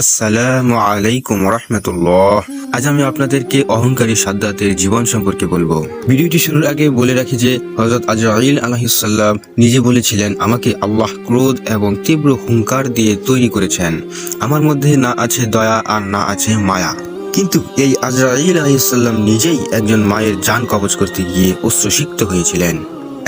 আসসালামু আলাইকুম রাহমাতুল্লাহ। আজ আমি আপনাদেরকে অহংকারী সাদ্দাতের জীবন সম্পর্কে বলবো। ভিডিওটি শুরুর আগে বলে রাখি যে হযরত আজরাইল আলাইহিস সালাম নিজে বলেছিলেন, আমাকে আল্লাহ ক্রোধ এবং তীব্র হুঙ্কার দিয়ে তৈরি করেছেন। আমার মধ্যে না আছে দয়া আর না আছে মায়া। কিন্তু এই আজরাইল আলাইহিস সালাম নিজেই একজন মায়ের জান কবজ করতে গিয়ে অশ্রুসিক্ত হয়েছিলেন।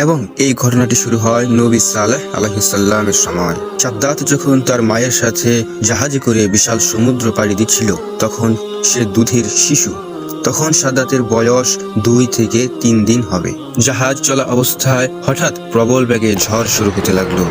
এবং এই ঘটনাটি শুরু হয় নবী সালেহ আলাইহিস সালামের সময়। সাদ্দাত যখন তার মায়ের সাথে জাহাজে করে বিশাল সমুদ্র পাড়ি দিচ্ছিল, তখন সে দুধের শিশু। তখন সাদ্দাতের বয়স 2 থেকে 3 দিন হবে। জাহাজ চলা অবস্থায় হঠাৎ প্রবল বেগে ঝড় শুরু হতে লাগলো।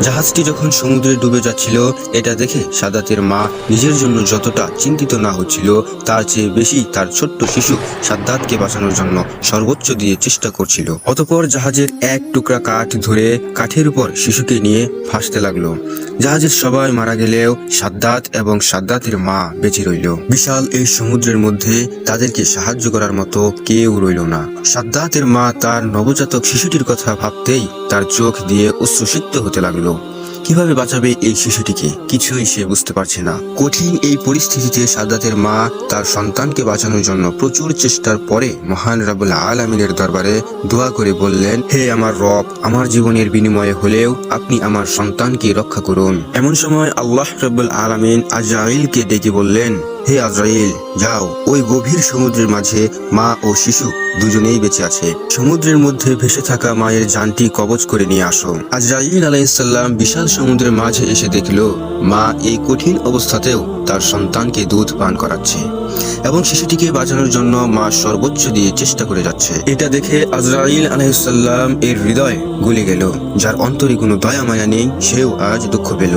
জাহাজটি যখন সমুদ্রে ডুবে যাচ্ছিল, এটা দেখে সাদ্দাতের মা নিজের জন্য যতটা চিন্তিত না হচ্ছিল, তার চেয়ে বেশি তার ছোট্ট শিশু সাদ্দাতকে বাঁচানোর জন্য সর্বোচ্চ দিয়ে চেষ্টা করছিল। অতঃপর জাহাজের এক টুকরা কাঠ ধরে কাঠের উপর শিশুকে নিয়ে ভাসতে লাগলো। জাহাজের সবাই মারা গেলেও সাদ্দাত এবং সাদ্দাতের মা বেঁচে রইল। বিশাল এই সমুদ্রের মধ্যে তাদেরকে সাহায্য করার মতো কেউ রইল না। সাদ্দাতের মা তার নবজাতক শিশুটির কথা ভাবতেই তার চোখ দিয়ে অশ্রুসিক্ত হতে লাগলো। কিভাবে বাঁচাবে এই শিশুটিকে, কিছুই সে বুঝতে পারছে না। কঠিন এই পরিস্থিতিতে সাদ্দাতের মা তার সন্তানকে বাঁচানোর জন্য প্রচুর চেষ্টার পরে মহান রব্বুল আলামিনের দরবারে দোয়া করে বললেন, হে আমার রব, আমার জীবনের বিনিময়ে হলেও আপনি আমার সন্তানকে রক্ষা করুন। এমন সময় আল্লাহ রব্বুল আলামিন আজরাইলকে ডেকে বললেন, হে আজরাইল, যাও ওই গভীর সমুদ্রের মাঝে মা ও শিশু দুজনেই বেঁচে আছে, সমুদ্রের মধ্যে ভেসে থাকা মায়ের জানটি কবজ করে নিয়ে আসো। আজরাইল আলাইহিস সালাম বিশাল সমুদ্রের মাঝে এসে দেখল মা এই কঠিন অবস্থাতেও তার সন্তানকে দুধ পান করাচ্ছে এবং শিশুটিকে বাঁচানোর জন্য মা সর্বোচ্চ দিয়ে চেষ্টা করে যাচ্ছে। এটা দেখে আজরাইল আলাইহিস সালাম এর হৃদয় গলে গেল। যার অন্তরে কোনো দয়া মায়া নেই, সেও আজ দুঃখ পেল।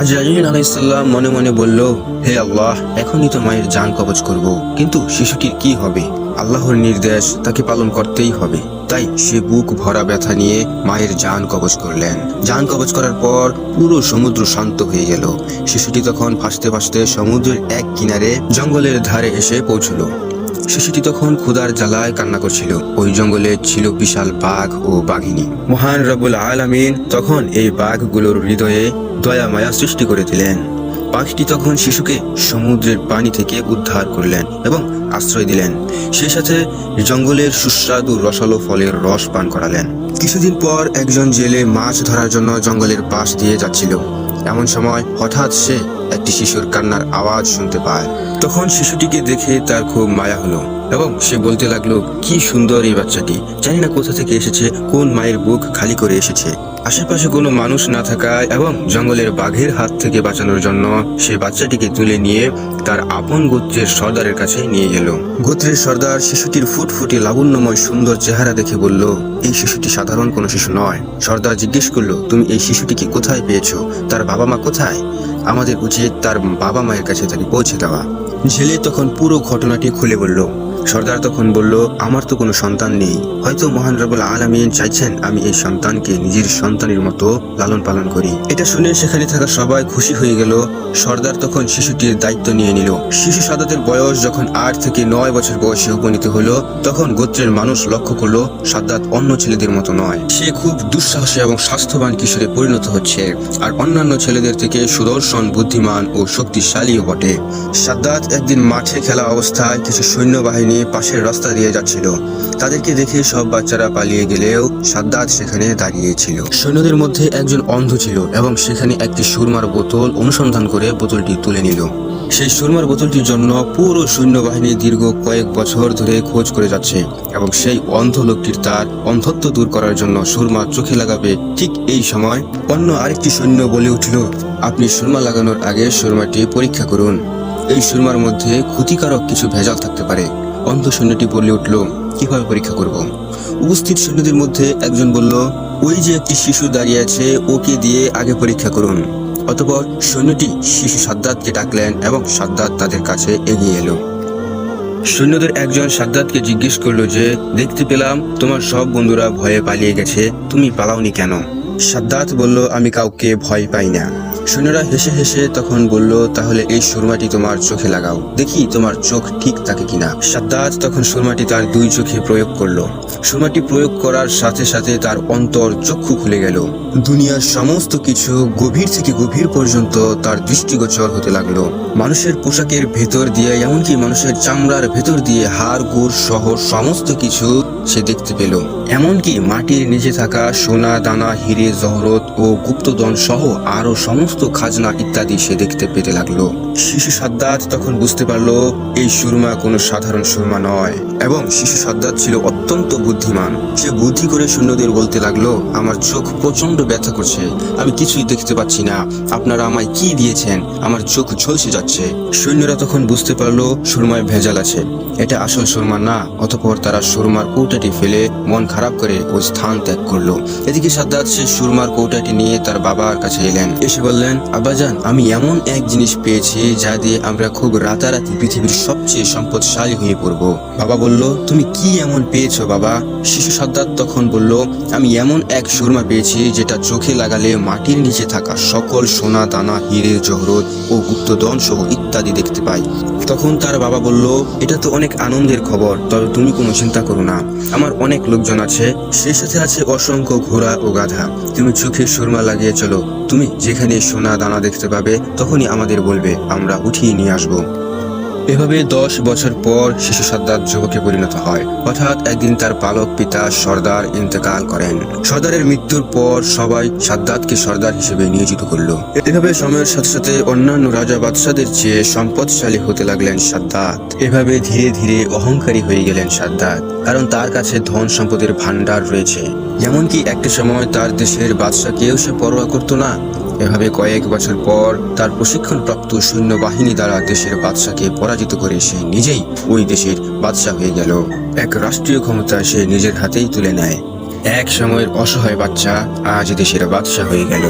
আজরাইল আলাইহিস সালাম মনে মনে বলল, হে আল্লাহ, এখনই তো মায়ের জান কবজ করব, কিন্তু শিশুটির কি হবে? আল্লাহর নির্দেশ, তাকে পালন করতেই হবে। তাই সে বুক ভরা ব্যথা নিয়ে মায়ের জান কবজ করলেন। জান কবজ করার পর পুরো সমুদ্র শান্ত হয়ে গেল। শিশুটি তখন ভাসতে ভাসতে সমুদ্রের এক কিনারে জঙ্গলের ধারে এসে পৌঁছলো। শিশুটি তখন ক্ষুধার জ্বালায় কান্না করছিল। ওই জঙ্গলে ছিল বিশাল বাঘ ও বাঘিনী। মহান রব্বুল আলামিন তখন এই বাঘগুলোর হৃদয়ে দয়া মায়া সৃষ্টি করে দিলেন। পাখিটি তখন শিশুকে সমুদ্রের পানি থেকে উদ্ধার করলেন এবং আশ্রয় দিলেন। সেই সাথে জঙ্গলের সুস্বাদু রসালো ফলের রস পান করালেন। কিছুদিন পর একজন জেলে মাছ ধরার জন্য জঙ্গলের পাশ দিয়ে যাচ্ছিল। এমন সময় হঠাৎ সে একটি শিশুর কান্নার আওয়াজ শুনতে পায়। তখন শিশুটিকে দেখে তার খুব মায়া হলো এবং সে বলতে লাগলো, কি সুন্দর এই বাচ্চাটি, জানি না কোথা থেকে এসেছে, কোন মায়ের বুক খালি করে এসেছে। আশেপাশে কোনো মানুষ না থাকায় এবং জঙ্গলের বাঘের হাত থেকে বাঁচানোর জন্য সে বাচ্চাটিকে তুলে নিয়ে তার আপন গোত্রের সর্দারের কাছে নিয়ে গেল। গোত্রের সর্দার শিশুটির ফুটফুটে লাবণ্যময় সুন্দর চেহারা দেখে বলল, এই শিশুটি সাধারণ কোনো শিশু নয়। সর্দার জিজ্ঞেস করলো, তুমি এই শিশুটিকে কোথায় পেয়েছো? তার বাবা মা কোথায়? আমাদের উচিত তার বাবা মায়ের কাছে তাকে পৌঁছে দেওয়া। ছেলে তখন পুরো ঘটনাটি খুলে বলল। সর্দার তখন বলল, আমার তো কোনো সন্তান নেই, হয়তো মহান রব্বুল আলামিন চাইছেন আমি এই সন্তানকে নিজের সন্তানের মতো লালন পালন করি। এটা শুনে সেখানে থাকা সবাই খুশি হয়ে গেল। সর্দার তখন শিশুটির দায়িত্ব নিয়ে নিল। শিশু সাদ্দাতের বয়স যখন 8 থেকে 9 বছর বয়সে উপনীত হলো, তখন গোত্রের মানুষ লক্ষ্য করলো সাদ্দাত অন্য ছেলেদের মতো নয়। সে খুব দুঃসাহসী এবং স্বাস্থ্যবান কিশোরে পরিণত হচ্ছে, আর অন্যান্য ছেলেদের থেকে সুদর্শন, বুদ্ধিমান ও শক্তিশালীও বটে। সাদ্দাত একদিন মাঠে খেলা অবস্থায় কিছু সৈন্যবাহিনী পাশের রাস্তা দিয়ে যাচ্ছিল। তাদেরকে দেখে সব বাচ্চারা পালিয়ে গেলেও সাদ্দাত সেখানে দাঁড়িয়েছিল। সৈন্যদের মধ্যে একজন অন্ধ ছিল এবং সেখানে একটি সুরমার বোতল অনুসন্ধান করে বোতলটি তুলে নিল। সেই সুরমার বোতলটির জন্য পুরো সৈন্যবাহিনী দীর্ঘ কয়েক বছর ধরে খোঁজ করে যাচ্ছে এবং সেই অন্ধ লোকটির তার অন্ধত্ব দূর করার জন্য সুরমা চোখে লাগাবে। ঠিক এই সময় অন্য আরেকটি সৈন্য বলে উঠল, আপনি সুরমা লাগানোর আগে সুরমাটি পরীক্ষা করুন, এই সুরমার মধ্যে ক্ষতিকারক কিছু ভেজাল থাকতে পারে। অন্ধ সৈন্যটি বলে উঠল, কিভাবে পরীক্ষা করব? উপস্থিত সৈন্যদের মধ্যে একজন বলল, ওই যে একটি শিশু দাঁড়িয়ে আছে, ওকে দিয়ে আগে পরীক্ষা করুন। অতঃপর সৈন্যটি শিশু সাদ্দাতকে ডাকলেন এবং সাদ্দাত তাদের কাছে এগিয়ে এলো। সৈন্যদের একজন সাদ্দাতকে জিজ্ঞেস করলো যে, দেখতে পেলাম তোমার সব বন্ধুরা ভয়ে পালিয়ে গেছে, তুমি পালাওনি কেন? সাদ্দাত বলল, আমি কাউকে ভয় পাই না। সৈন্যরা হেসে হেসে তখন বলল, তাহলে এই সুরমাটি তোমার চোখে লাগাও, দেখি তোমার চোখ ঠিক থাকে কিনা। সাদ্দাত তখন সুরমাটি তার দুই চোখে প্রয়োগ করলো। সুরমাটি প্রয়োগ করার সাথে সাথে তার অন্তর চক্ষু খুলে গেল। দুনিয়ার সমস্ত কিছু গভীর থেকে গভীর পর্যন্ত তার দৃষ্টিগোচর হতে লাগলো। মানুষের পোশাকের ভেতর দিয়ে, এমনকি মানুষের চামড়ার ভেতর দিয়ে হাড় গুড় সহ সমস্ত কিছু সে দেখতে পেল। এমনকি মাটির নিচে থাকা সোনা দানা, হিরে জহরত ও গুপ্তধন সহ আরো সমস্ত খাজনা ইত্যাদি সে দেখতে পেতে লাগলো। শিশু সাদ্দাত তখন বুঝতে পারলো এই সুরমা কোনো সাধারণ সুরমা নয়, এবং শিশু সাদ্দাত ছিল অত্যন্ত বুদ্ধিমান। সে বুদ্ধি করে সৈন্যদের বলতে লাগলো, আমার চোখ প্রচন্ড ব্যথা করছে, আমি কিছুই দেখতে পাচ্ছি না, আপনারা আমায় কি দিয়েছেন, আমার চোখ ঝলসে যাচ্ছে। সৈন্যরা তখন বুঝতে পারলো সুরমায় ভেজাল আছে, এটা আসল সুরমা না। অতঃপর তারা সুরমার কৌটাটি ফেলে মন খারাপ করে ওই স্থান ত্যাগ করলো। এদিকে সাদ্দাত সে সুরমার কৌটাটি নিয়ে তার বাবার কাছে এলেন। এসে বললেন, আব্বাজান, আমি এমন এক জিনিস পেয়েছি যা দিয়ে আমরা খুব রাতারাতি পৃথিবীর সবচেয়ে সম্পদশালী হয়ে পড়ব। বাবা বলল, তুমি কি এমন পেয়েছো বাবা? শিশু সাদ্দাত তখন বলল, আমি এমন এক সুরমা পেয়েছি যেটা চোখে লাগালে মাটির নিচে থাকা সকল সোনা দানা, হিরে জহরত ও গুপ্তধন সহ ইত্যাদি দেখতে পাই। তখন তার বাবা বলল, এটা তো অনেক আনন্দের খবর, তবে তুমি কোনো চিন্তা করো না, আমার অনেক লোকজন আছে, সেই সাথে আছে অসংখ্য ঘোড়া ও গাধা। তুমি চোখে সুরমা লাগিয়ে চলো, তুমি যেখানে সোনা দানা দেখতে পাবে তখনই আমাদের বলবে, আমরা উঠিয়ে নিয়ে আসবো। এভাবে 10 বছর পর শিশু সাদ্দাত যুবকে পরিণত হয়। হঠাৎ একদিন তার পালক পিতা সর্দার ইন্তেকাল করেন। সর্দারের মৃত্যুর পর সবাই সাদ্দাতকে সর্দার হিসেবে নিয়োজিত করলো। এভাবে সময়ের সাথে সাথে অন্যান্য রাজা বাদশাদের চেয়ে সম্পদশালী হতে লাগলেন সাদ্দাত। এভাবে ধীরে ধীরে অহংকারী হয়ে গেলেন সাদ্দাত, কারণ তার কাছে ধন সম্পদের ভান্ডার রয়েছে। এমনকি একটা সময় তার দেশের বাদশাকেও সে পরোয়া করতো না। এভাবে কয়েক বছর পর তার প্রশিক্ষণপ্রাপ্ত সৈন্যবাহিনী দ্বারা দেশের বাদশাকে পরাজিত করে সে নিজেই ওই দেশের বাদশা হয়ে গেল। এক রাষ্ট্রীয় ক্ষমতা সে নিজের হাতেই তুলে নেয়। এক সময়ের অসহায় বাচ্চা আজ দেশের বাদশা হয়ে গেল।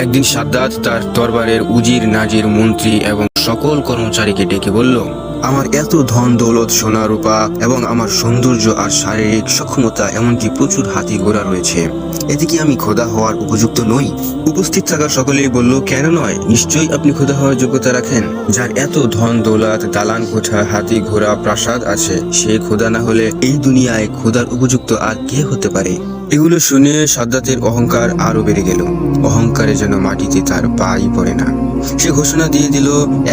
একদিন সাদ্দাত তার দরবারের উজির, নাজির, মন্ত্রী এবং সকল কর্মচারীকে ডেকে বলল, আমার এত ধন দৌলত, সোনা রূপা এবং আমার সৌন্দর্য আর শারীরিক সক্ষমতা, এমনকি প্রচুর হাতি ঘোড়া রয়েছে, এতে কি আমি খোদা হওয়ার উপযুক্ত নই? উপস্থিত থাকা সকলেই বলল, কেন নয়, নিশ্চয়ই আপনি খোদা হওয়ার যোগ্যতা রাখেন। যার এত ধন দৌলত, দালান কোঠা, হাতি ঘোড়া, প্রাসাদ আছে, সে খোদা না হলে এই দুনিয়ায় খোদার উপযুক্ত আর কে হতে পারে? এগুলো শুনে সাদ্দাতের অহংকার আরো বেড়ে গেল। অহংকারে যেন মাটিতে তার পাই পড়ে না। সে ঘোষণা দিয়ে দিল,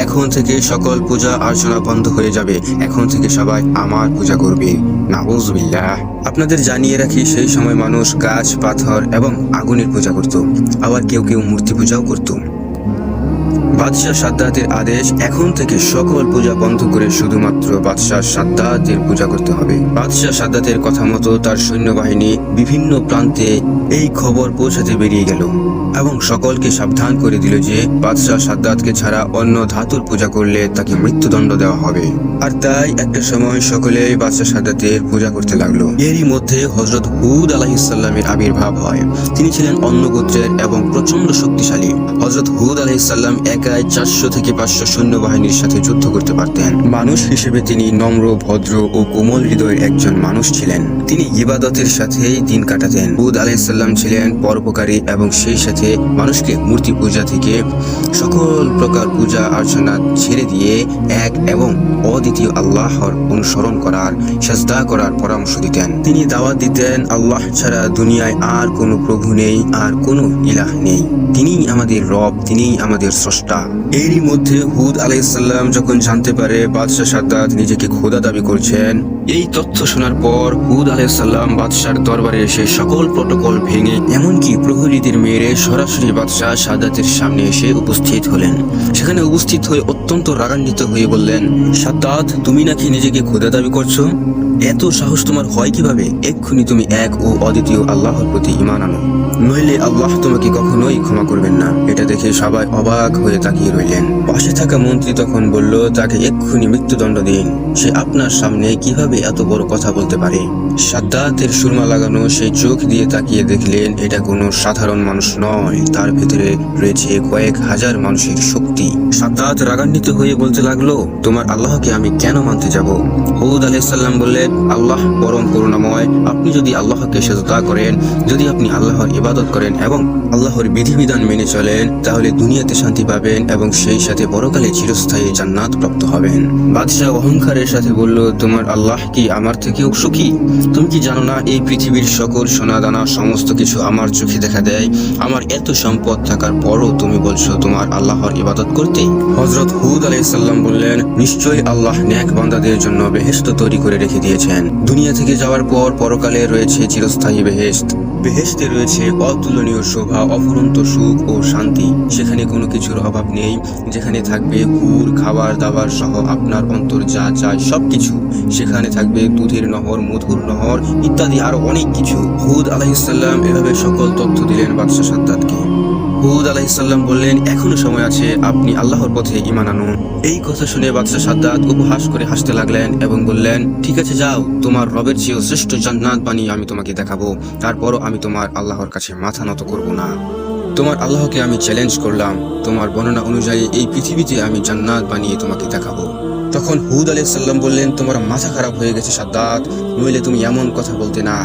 এখন থেকে সকল পূজা অর্চনা বন্ধ হয়ে যাবে, এখন থেকে সবাই আমার পূজা করবে। নাউযুবিল্লাহ। আপনাদের জানিয়ে রাখি, সেই সময় মানুষ গাছ, পাথর এবং আগুনের পূজা করত, আবার কেউ কেউ মূর্তি পূজাও করত। বাদশাহ সাদ্দাতের আদেশ, এখন থেকে সকল পূজা বন্ধ করে শুধুমাত্র বাদশাহ সাদ্দাতের পূজা করতে হবে। বাদশাহ সাদ্দাতের কথা মতো তার সৈন্যবাহিনী বিভিন্ন প্রান্তে এই খবর পৌঁছাতে বেরিয়ে গেল এবং সকলকে সাবধান করে দিল যে বাদশাহ সাদ্দাতকে ছাড়া অন্য ধাতুর পূজা করলে তাকে মৃত্যুদণ্ড দেওয়া হবে। আর তাই একটা সময় সকলেই বাদশাহ সাদ্দাতের পূজা করতে লাগলো। এরই মধ্যে হযরত হুদ আলাইহিস সালামের আবির্ভাব হয়। তিনি ছিলেন অন্য গোত্রের এবং প্রচন্ড শক্তিশালী। হযরত হুদ আলাইহিস সালাম একাই 400 থেকে 500 সৈন্যবাহিনীর সাথে যুদ্ধ করতে পারতেন। মানুষ হিসেবে তিনি নম্র, ভদ্র ও কোমল হৃদয়ের একজন মানুষ ছিলেন। তিনি ইবাদতের সাথেই দিন কাটাতেন। হুদ আলাইহিস সালাম ছিলেন পরোপকারী এবং সেই সাথে মানুষকে মূর্তি পূজা থেকে সকল প্রকার পূজা অর্চনা ছেড়ে দিয়ে এক এবং অদ্বিতীয় আল্লাহর অনুসরণ করার, সাজদা করার পরামর্শ দিতেন। তিনি দাওয়াত দিতেন, আল্লাহ ছাড়া দুনিয়ায় আর কোনো প্রভু নেই, আর কোনো ইলাহ নেই, তিনিই আমাদের রব, তিনিই আমাদের স্রষ্টা। এরই মধ্যে হুদ আলাইহিস সালাম যখন জানতে পারে বাদশাহ সাদ্দাত নিজেকে খোদা দাবি করছেন, এই তথ্য শোনার পর হুদ আলাইহিস সালাম বাদশার দরবারে এসে সকল প্রটোকল ভেঙে, এমনকি প্রহরীদের মেরে সরাসরি বাদশাহ সাদ্দাতের সামনে এসে উপস্থিত হলেন। সেখানে উপস্থিত হয়ে অত্যন্ত রাগান্বিত হয়ে বললেন, সাদ্দাত, তুমি নাকি নিজেকে খোদা দাবি করছো? এত সাহস তোমার হয় কিভাবে? এক্ষুনি তুমি এক ও অদ্বিতীয় আল্লাহর প্রতি ঈমান আনো, নইলে আল্লাহ তোমাকে কখনোই ক্ষমা করবেন না। এটা দেখে সবাই অবাক হয়ে তাকিয়ে রইলেন। পাশে থাকা মন্ত্রী তখন বলল, তাকে এক্ষুনি মৃত্যুদণ্ড দিন, সে আপনার সামনে কিভাবে এত বড় কথা বলতে পারে? সাদ্দাতের সুরমা লাগানো সেই চোখ দিয়ে তাকিয়ে দেখলেন, এটা কোনো সাধারণ মানুষ নয়, তার ভেতরে রয়েছে কয়েক হাজার মানুষের শক্তি। সাদ্দাত রাগান্বিত হয়ে বলতে লাগলো, তোমার আল্লাহকে আমি কেন মানতে যাব? হুদ আলাইহিস সালাম বললেন, আল্লাহ পরম করুণাময়, আপনি যদি আল্লাহকে সিজদা করেন, যদি আপনি আল্লাহর ইবাদত ইবাদত করেন এবং আল্লাহর বিধিবিধান মেনে চলেন, তাহলে দুনিয়াতে শান্তি পাবেন এবং সেই সাথে পরকালে চিরস্থায়ী জান্নাত প্রাপ্ত হবেন। বাদশাহ অহংকারের সাথে বলল, তোমার আল্লাহ কি আমার থেকেও সুখী? তুমি কি জানো না এই পৃথিবীর সকল সোনা দানা সমস্ত কিছু আমার চোখে দেখা দেয়? আমার এত সম্পদ থাকার পরও তুমি বলছো তোমার আল্লাহর ইবাদত করতে? হযরত হুদ আলাইহিস সালাম বললেন, নিশ্চয়ই আল্লাহ নেক বান্দাদের জন্য বেহেশত তৈরি করে রেখে দিয়েছেন। দুনিয়া থেকে যাওয়ার পর পরকালে রয়েছে চিরস্থায়ী বেহেশত। বেহেশতে রয়েছে অতুলনীয় শোভা, অফুরন্ত সুখ ও শান্তি। সেখানে কোনো কিছুর অভাব নেই, যেখানে থাকবে হুর, খাবার দাবার সহ আপনার অন্তর যা চায় সবকিছু। সেখানে থাকবে দুধের নহর, মধুর নহর ইত্যাদি আরো অনেক কিছু। হুদ আলাইহিস সালাম এভাবে সকল তথ্য দিলেন বাদশাহ সাদ্দাতকে। হুদ আলাইহিস সালাম বললেন, এখনো সময় আছে, আপনি আল্লাহর পথে ঈমান আনুন। এই কথা শুনে বাদশাহ সাদ্দাত উপহাস করে হাসতে লাগলেন এবং বললেন, ঠিক আছে যাও, তোমার রবের চেয়েও শ্রেষ্ঠ জান্নাত বানিয়ে আমি তোমাকে দেখাবো। তারপরও আমি তোমার আল্লাহর কাছে মাথা নত করব না। তোমার আল্লাহকে আমি চ্যালেঞ্জ করলাম, তোমার বর্ণনা অনুযায়ী এই পৃথিবীতে আমি জান্নাত বানিয়ে তোমাকে দেখাবো। তখন হুদ আলাইহিস সালাম বললেন, তোমার মাথা খারাপ হয়ে গেছে সাদ্দাত, নইলে তুমি এমন কথা বলতে না।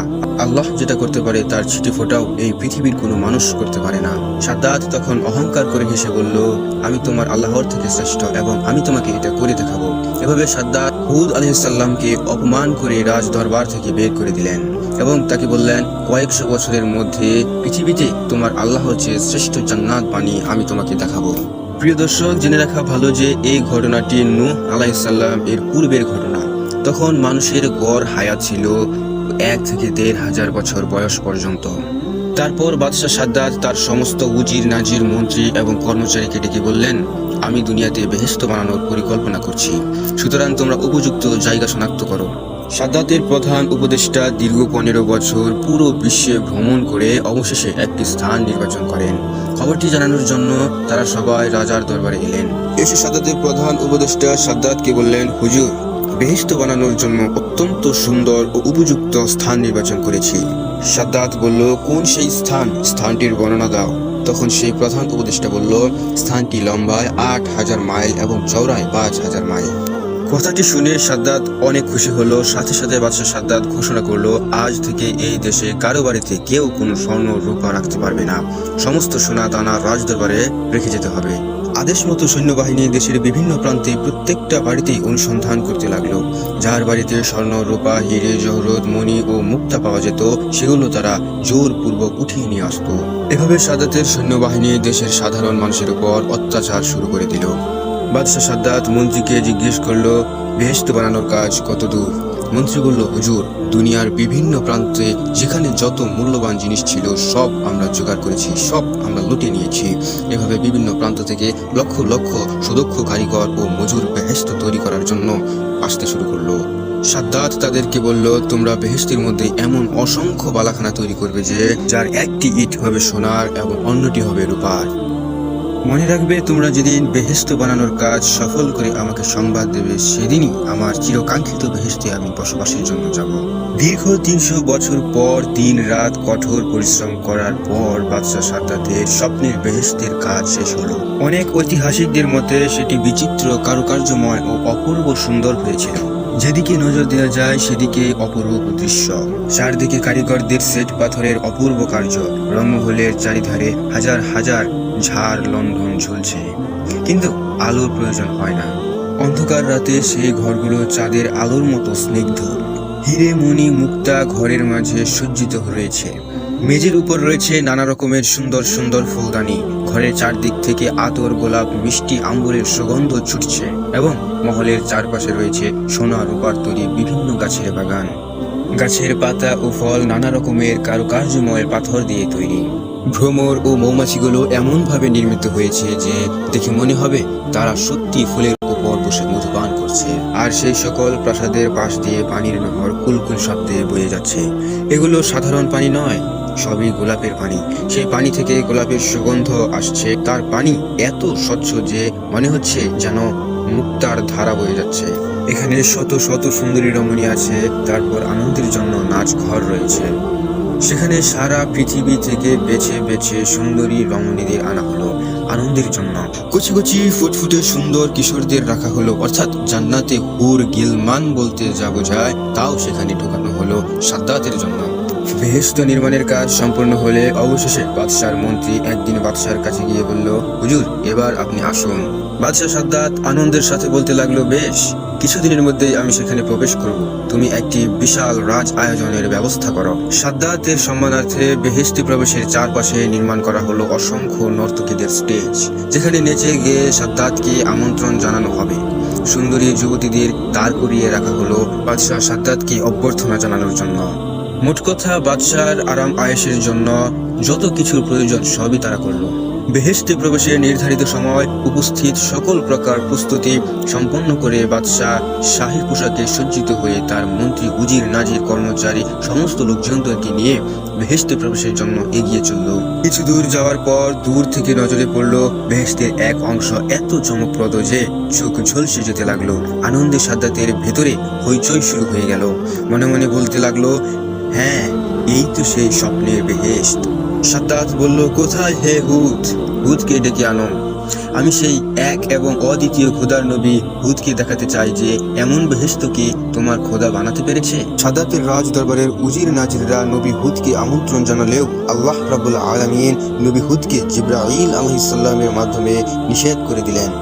আল্লাহ যেটা করতে পারে তার ছিটে ফোঁটাও এই পৃথিবীর কোনো মানুষ করতে পারে না। সাদ্দাত তখন অহংকার করে হেসে বলল, আমি তোমার আল্লাহর থেকে শ্রেষ্ঠ এবং আমি তোমাকে এটা করে দেখাবো। এভাবে সাদ্দাত হুদ আলাইহিস সালামকে অপমান করে রাজ দরবার থেকে বের করে দিলেন এবং তাকে বললেন, কয়েকশো বছরের মধ্যে পৃথিবীতে তোমার আল্লাহর চেয়ে শ্রেষ্ঠ জান্নাত বানিয়ে আমি তোমাকে দেখাবো। প্রিয় দর্শক, জেনে রাখা ভালো যে এই ঘটনাটি নূহ আলাইহিস সালাম এর পূর্বের ঘটনা। তখন মানুষের গড় হায়াত ছিল 1 থেকে 1,500 বছর বয়স পর্যন্ত। তারপর বাদশাহ সাদ্দাত তার সমস্ত উজির, নাজির, মন্ত্রী এবং কর্মচারীকে ডেকে বললেন, আমি দুনিয়াতে বেহেশত বানানোর পরিকল্পনা করছি, সুতরাং তোমরা উপযুক্ত জায়গা শনাক্ত করো। সাদ্দাতের প্রধান উপদেষ্টা দীর্ঘ 15 বছর পুরো বিশ্বে ভ্রমণ করে অবশেষে একটি স্থান নির্বাচন করেন। খবরটি জানানোর জন্য তারা সবাই রাজার দরবারে এলেন। এসে সাদ্দাতের প্রধান উপদেষ্টা সাদ্দাতকে বললেন, হুজুর, বেহেশত বানানোর জন্য অত্যন্ত সুন্দর ও উপযুক্ত স্থান নির্বাচন করেছি। সাদ্দাত বলল, কোন সেই স্থান? স্থানটির বর্ণনা দাও। তখন সেই প্রধান উপদেষ্টা বলল, স্থানটি লম্বায় 8,000 মাইল এবং চওড়ায় 5,000 মাইল। কথাটি শুনে সাদ্দাত অনেক খুশি হলো। সাথে সাথে বাদশাহ সাদ্দাত ঘোষণা করলো, আজ থেকে এই দেশে কারো বাড়িতে কেউ কোনো স্বর্ণ রূপা রাখতে পারবে না, সমস্ত সোনা দানা রাজদরবারে রেখে যেতে হবে। আদেশ মতো সৈন্যবাহিনী দেশের বিভিন্ন প্রান্তে প্রত্যেকটা বাড়িতেই অনুসন্ধান করতে লাগলো। যার বাড়িতে স্বর্ণ, রূপা, হিরে, জহরত, মণি ও মুক্তা পাওয়া যেত সেগুলো তারা জোরপূর্বক উঠিয়ে নিয়ে আসতো। এভাবে সাদ্দাতের সৈন্যবাহিনী দেশের সাধারণ মানুষের উপর অত্যাচার শুরু করে দিল। বাদশাহ সাদ্দাত মন্ত্রীকে জিজ্ঞেস করলো, বেহেশত বানানোর কাজ কত দূর? মন্ত্রী বলল, হুজুর, দুনিয়ার বিভিন্ন প্রান্তে যেখানে যত মূল্যবান জিনিস ছিল সব আমরা জোগাড় করেছি, সব আমরা লুটে নিয়েছি। এভাবে বিভিন্ন প্রান্ত থেকে লক্ষ লক্ষ সুদক্ষ কারিগর ও মজুর বেহেশত তৈরি করার জন্য আসতে শুরু করলো। সাদ্দাত তাদেরকে বলল, তোমরা বেহেশতের মধ্যে এমন অসংখ্য বালাখানা তৈরি করবে যে যার একটি ইট হবে সোনার এবং অন্যটি হবে রূপার। মনে রাখবে, তোমরা যেদিন বেহেশত বানানোর কাজ সফল করে আমাকে সংবাদ দেবে, সেদিনই আমার চিরকাঙ্ক্ষিত বেহেশতে আমি বসবাসের জন্য যাব। দীর্ঘ 300 বছর পর দিন রাত কঠোর পরিশ্রম করার পর বাদশাহ সাদ্দাতের স্বপ্নের বেহেশতের কাজ শেষ হলো। অনেক ঐতিহাসিকদের মতে সেটি বিচিত্র, কারুকার্যময় ও অপূর্ব সুন্দর হয়েছিল। যেদিকে নজর দেওয়া যায় সেদিকে অপরূপ দৃশ্য। চারদিকে কারিগরদের শ্বেত পাথরের অপূর্ব কার্য, রংমহলের চারিধারে হাজার হাজার ঝাড় লণ্ঠন ঝুলছে, কিন্তু আলোর প্রয়োজন হয় না। অন্ধকার রাতে সেই ঘরগুলো চাঁদের আলোর মতো স্নিগ্ধ। হিরে, মণি, মুক্তা ঘরের মাঝে সজ্জিত রয়েছে। মেঝের উপর রয়েছে নানা রকমের সুন্দর সুন্দর ফুলদানি। ঘরের চারদিক থেকে আতর, গোলাপ, মিষ্টি আম্বরের সুগন্ধ ছুটছে এবং মহলের চারপাশে রয়েছে সোনা রূপার তৈরি বিভিন্ন গাছের বাগান। গাছের পাতা ও ফল নানা রকমের কারুকার্যময় পাথর দিয়ে তৈরি। ভ্রমর ও মৌমাছিগুলো এমন ভাবে নির্মিত হয়েছে যে দেখে মনে হবে তারা সত্যি ফুলের উপর বসে মধু পান করছে। আর সেই সকল প্রাসাদের পাশ দিয়ে পানির নহর কুলকুল শব্দে বয়ে যাচ্ছে। এগুলো সাধারণ পানি নয়, সবই গোলাপের পানি। সেই পানি থেকে গোলাপের সুগন্ধ আসছে। তার পানি এত স্বচ্ছ যে মনে হচ্ছে যেন মুক্তার ধারা বয়ে যাচ্ছে। এখানে শত শত সুন্দরী রমণী আছে। তারপর আনন্দের জন্য নাচ ঘর রয়েছে। সেখানে সারা পৃথিবী থেকে বেছে বেছে সুন্দরী রমণীদের আনা হলো আনন্দের জন্য। কুচি কুচি ফুটফুটে সুন্দর কিশোরদের রাখা হলো, অর্থাৎ জান্নাতে হুর গিলমান বলতে যা বোঝায় তাও সেখানে ঢোকানো হলো সাদ্দাতের জন্য। বেহেশত নির্মাণের কাজ সম্পূর্ণ হলে অবশেষে বাদশার মন্ত্রী একদিন বাদশার কাছে গিয়ে বলল, হুজুর, এবার আপনি আসুন। বাদশাহ সাদ্দাত আনন্দের সাথে বলতে লাগলো, বেশ, কিছুদিনের মধ্যেই আমি সেখানে প্রবেশ করব। তুমি একটি বিশাল রাজ আয়োজনের ব্যবস্থা করো। সাদ্দাতের সম্মানার্থে বেহেশতে প্রবেশের চারপাশে নির্মাণ করা হলো অসংখ্য নর্তকীদের স্টেজ, যেখানে নেচে গিয়ে সাদ্দাতকে আমন্ত্রণ জানানো হবে। সুন্দরী যুবতীদের দাঁড় করিয়ে রাখা হলো বাদশাহ সাদ্দাতকে অভ্যর্থনা জানানোর জন্য। মোট কথা, বাদশার আরাম আয়েশের জন্য যত কিছুর প্রয়োজন সবই তারা করলো। বেহেশতে প্রবেশের নির্ধারিত সময় উপস্থিত সকল প্রকার প্রস্তুতি সম্পন্ন করে বাদশাহ শাহী পোশাকে সজ্জিত হয়ে তার মন্ত্রী, উজির, নাজির, কর্মচারী সমস্ত লোকজনদেরকে নিয়ে বেহেশতে প্রবেশের জন্য এগিয়ে চলল। কিছু দূর যাওয়ার পর দূর থেকে নজরে পড়ল বেহেশতের এক অংশ এত চমকপ্রদ যে চোখ ঝলসে যেতে লাগলো। আনন্দে সাদ্দাতের ভেতরে হইচই শুরু হয়ে গেল। মনে মনে বলতে লাগলো, হ্যাঁ, এই তো সেই স্বপ্নের বেহেশত। সাদ্দাত বলল, কোথায় হে হুদ? হুদকে ডেকে আনো। আমি সেই এক এবং অদ্বিতীয় খোদার নবী হুদকে দেখাতে চাই যে এমন বেহেশত কি তোমার খোদা বানাতে পেরেছে। সাদ্দাতের রাজ দরবারের উজির নাজিররা নবী হুদকে আমন্ত্রণ জানালেও আল্লাহ রাব্বুল আলামিন নবী হুদকে জিবরাইল আলাইহিস সালামের মাধ্যমে নিষেধ করে দিলেন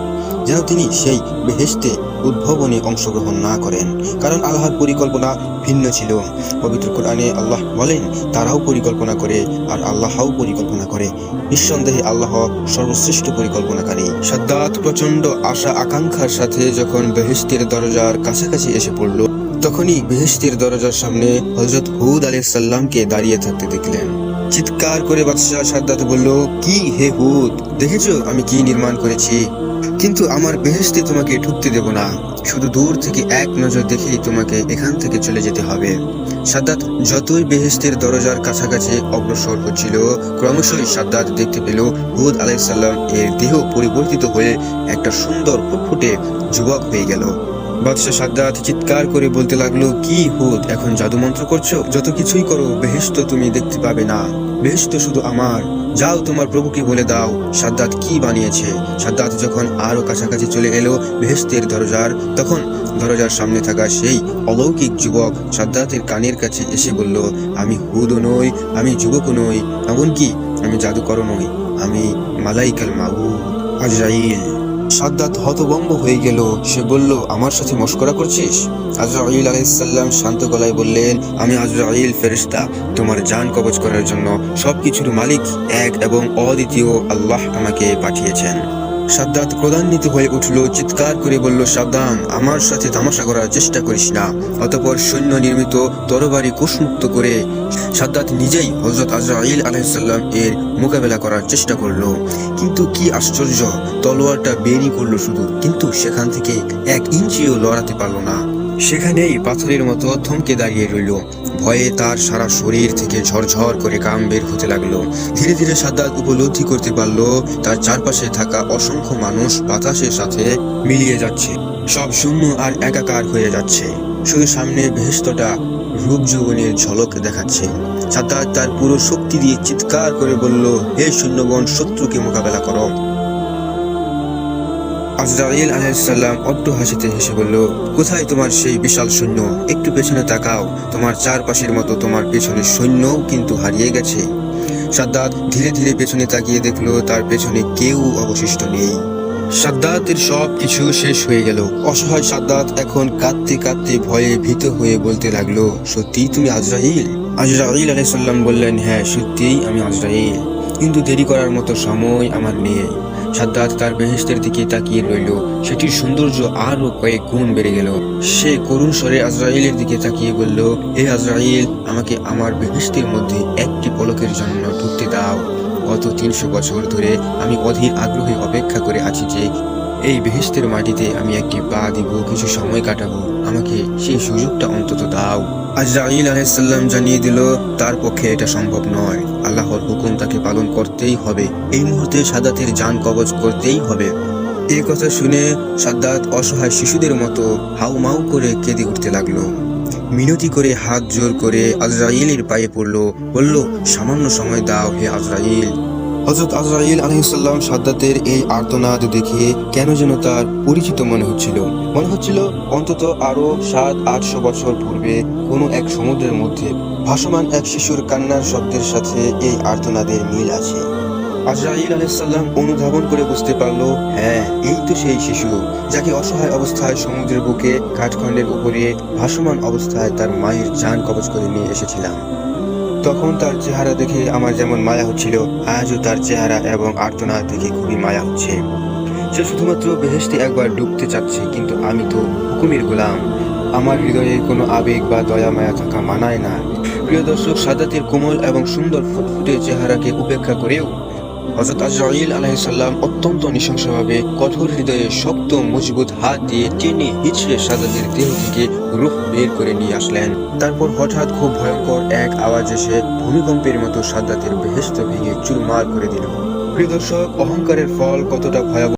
যেন তিনি সেই বেহেশতে উদ্ভাবনে অংশগ্রহণ না করেন, কারণ আল্লাহর পরিকল্পনা ভিন্ন ছিল। পবিত্র কোরআনে আল্লাহ বলেন, তারাও পরিকল্পনা করে আর আল্লাহও পরিকল্পনা করে, নিঃসন্দেহে আল্লাহ সর্বশ্রেষ্ঠ পরিকল্পনাকারী। সাদ্দাত প্রচন্ড আশা আকাঙ্ক্ষার সাথে যখন বেহেশতের দরজার কাছাকাছি এসে পড়ল, তখনই বেহেশতের দরজার সামনে হযরত হুদ আলাইহিস সালামকে দাঁড়িয়ে থাকতে দেখলেন। চিৎকার করে বাদশাহ সাদ্দাত বলল, কি হে হুদ, দেখেছো আমি কি নির্মাণ করেছি? কিন্তু আমার বেহেশতে তোমাকে ঢুকতে দেব না। শুধু দূর থেকে এক নজর দেখেই তোমাকে এখান থেকে চলে যেতে হবে। সাদ্দাত যতই বেহেশতের দরজার কাছাকাছি অগ্রসর হচ্ছিল, ক্রমশই সাদ্দাত দেখতে পেল হুদ আলাইহিস সালাম এর দেহ পরিবর্তিত হয়ে একটা সুন্দর ফুটফুটে যুবক হয়ে গেল। বাদশাহ সাদ্দাত চিৎকার করে বলতে লাগলো, কি হুদ, এখন জাদুমন্ত্র করছো? যত কিছুই করো, বেহেশত তুমি দেখতে পাবে না। বেহেশত শুধু আমার। যাও, তোমার প্রভুকে বলে দাও সাদ্দাত কি বানিয়েছে। সাদ্দাত যখন আরো কাছাকাছি চলে এলো বেহেশতের দরজার, তখন দরজার সামনে থাকা সেই অলৌকিক যুবক সাদ্দাতের কানের কাছে এসে বলল, আমি হুদও নই, আমি যুবকও নই, এমনকি আমি জাদুকরও নই, আমি মালাইকাল মাউদ আজরাইল। সাদ্দাত হতভম্ব হয়ে গেল। সে বলল, আমার সাথে মশকরা করছিস? আজরাইল আলাইহিস সালাম শান্ত গলায় বললেন, আমি আজরাইল ফেরেশতা, তোমার জান কবজ করার জন্য সবকিছুর মালিক এক এবং অদ্বিতীয় আল্লাহ আমাকে পাঠিয়েছেন। সাদ্দাত ক্রোধান্বিত হয়ে উঠল, চিৎকার করে বলল, সাবধান, আমার সাথে তামাশা করার চেষ্টা করিস না। অতঃপর সৈন্য নির্মিত তরবারি কোষমুক্ত করে সাদ্দাত নিজেই হযরত আজরাইল আলাইহিস সালাম এর মোকাবেলা করার চেষ্টা করলো। কিন্তু কি আশ্চর্য, তলোয়ারটা বেরই করলো শুধু, কিন্তু সেখান থেকে 1 ইঞ্চিও লড়াতে পারলো না। সেখানেই পাথরের মতো থমকে দাঁড়িয়ে রইল। ভয়ে তার সারা শরীর থেকে ঝরঝর করে ঘাম বের হতে লাগলো। ধীরে ধীরে সাদ্দাত উপলব্ধি করতে পারলো তার চারপাশে থাকা অসংখ্য মানুষ বাতাসের সাথে মিলিয়ে যাচ্ছে, সব শূন্য আর একাকার হয়ে যাচ্ছে। শুধু সামনে বেহেশতটা রূপ যৌবনের ঝলক দেখাচ্ছে। সাদ্দাত তার পুরো শক্তি দিয়ে চিৎকার করে বলল, হে সৈন্যগণ, শত্রুকে মোকাবেলা করো। আজরাইল আলাইহিস সালাম অট্ট হাসিতে হেসে বলল, কোথায় তোমার সেই বিশাল সৈন্য? একটু পেছনে তাকাও, তোমার চারপাশের মতো তোমার পেছনের সৈন্যও কিন্তু হারিয়ে গেছে। সাদ্দাত ধীরে ধীরে পেছনে তাকিয়ে দেখলো তার পেছনে কেউ অবশিষ্ট নেই। সাদ্দাতের সব কিছু শেষ হয়ে গেল। অসহায় সাদ্দাত এখন কাঁদতে কাঁদতে ভয়ে ভীত হয়ে বলতে লাগলো, সত্যিই তুমি আজরাইল? আজরাইল আলাইহিস সালাম বললেন, হ্যাঁ, সত্যিই আমি আজরাইল, কিন্তু দেরি করার মতো সময় আমার নেই। সাদ্দাত তার বেহেশতের দিকে তাকিয়ে রইল। সেটির সৌন্দর্য আরো কয়েক গুণ বেড়ে গেল। সে করুণ স্বরে আজরাইলের দিকে তাকিয়ে বলল, হে আজরাইল, আমাকে আমার বেহেশতের মধ্যে একটি পলকের জন্য ঢুকতে দাও। গত 300 বছর ধরে আমি অধীর আগ্রহে অপেক্ষা করে আছি যে এই বেহেশতের মাটিতে আমি একটি পা দিব, কিছু সময় কাটাবো, আমাকে সেই সুযোগটা অন্তত দাও। আজরাইল আলাইহিস সালাম জানিয়ে দিল, তার পক্ষে এটা সম্ভব নয়। আল্লাহর হুকুম তাকে পালন করতেই হবে। এই মুহূর্তে সাদ্দাতের জান কবজ করতেই হবে। এই কথা শুনে সাদ্দাত অসহায় শিশুদের মতো হাউমাউ করে কেঁদে উঠতে লাগলো। মিনতি করে হাত জোর করে আজরাইলের পায়ে পড়ল, বলল, সামান্য সময় দাও হে আজরাইল। হযরত আজরাইল আলাইহিস সালাম সাদ্দাতের এই আর্তনাদ দেখে কেন যেন তার পরিচিত মনে হচ্ছিল অন্তত আরো 700-800 বছর পূর্বে কোনো এক সমুদ্রের মধ্যে ভাসমান এক শিশুর কান্নার শব্দের সাথে এই আর্তনাদের মিল আছে। আজরাইল আলাইহিস সালাম অনুধাবন করে বুঝতে পারলো, হ্যাঁ, এই তো সেই শিশু যাকে অসহায় অবস্থায় সমুদ্রের বুকে কাঠখণ্ডের উপরে ভাসমান অবস্থায় তার মায়ের জান কবজ করে নিয়ে এসেছিলাম। তখন তার চেহারা দেখে আমার যেমন মায়া হচ্ছিল, আজও তার চেহারা এবং আর্তনাদ দেখে খুবই মায়া হচ্ছে। সে শুধুমাত্র বেহেশতে একবার ডুবতে চাচ্ছে, কিন্তু আমি তো হুকুমের গোলাম। আমার হৃদয়ে কোনো আবেগ বা দয়া মায়া থাকা মানায় না। প্রিয় দর্শক, সাদাতের কোমল এবং সুন্দর ফুটফুটে চেহারাকে উপেক্ষা করেও হযরত আজরাইল আলাইহিস সালাম অত্যন্ত নৃশংসভাবে কঠোর হৃদয়ে শক্ত মজবুত হাত দিয়ে টেনে হিচড়ে সাদাতের দেহ থেকে রূহ বের করে নিয়ে আসলেন। তারপর হঠাৎ খুব ভয়ঙ্কর এক আওয়াজ এসে ভূমিকম্পের মতো সাদাতের বেহেশত ভেঙে চুরমার করে দিল। প্রিয় দর্শক, অহংকারের ফল কতটা ভয়াবহ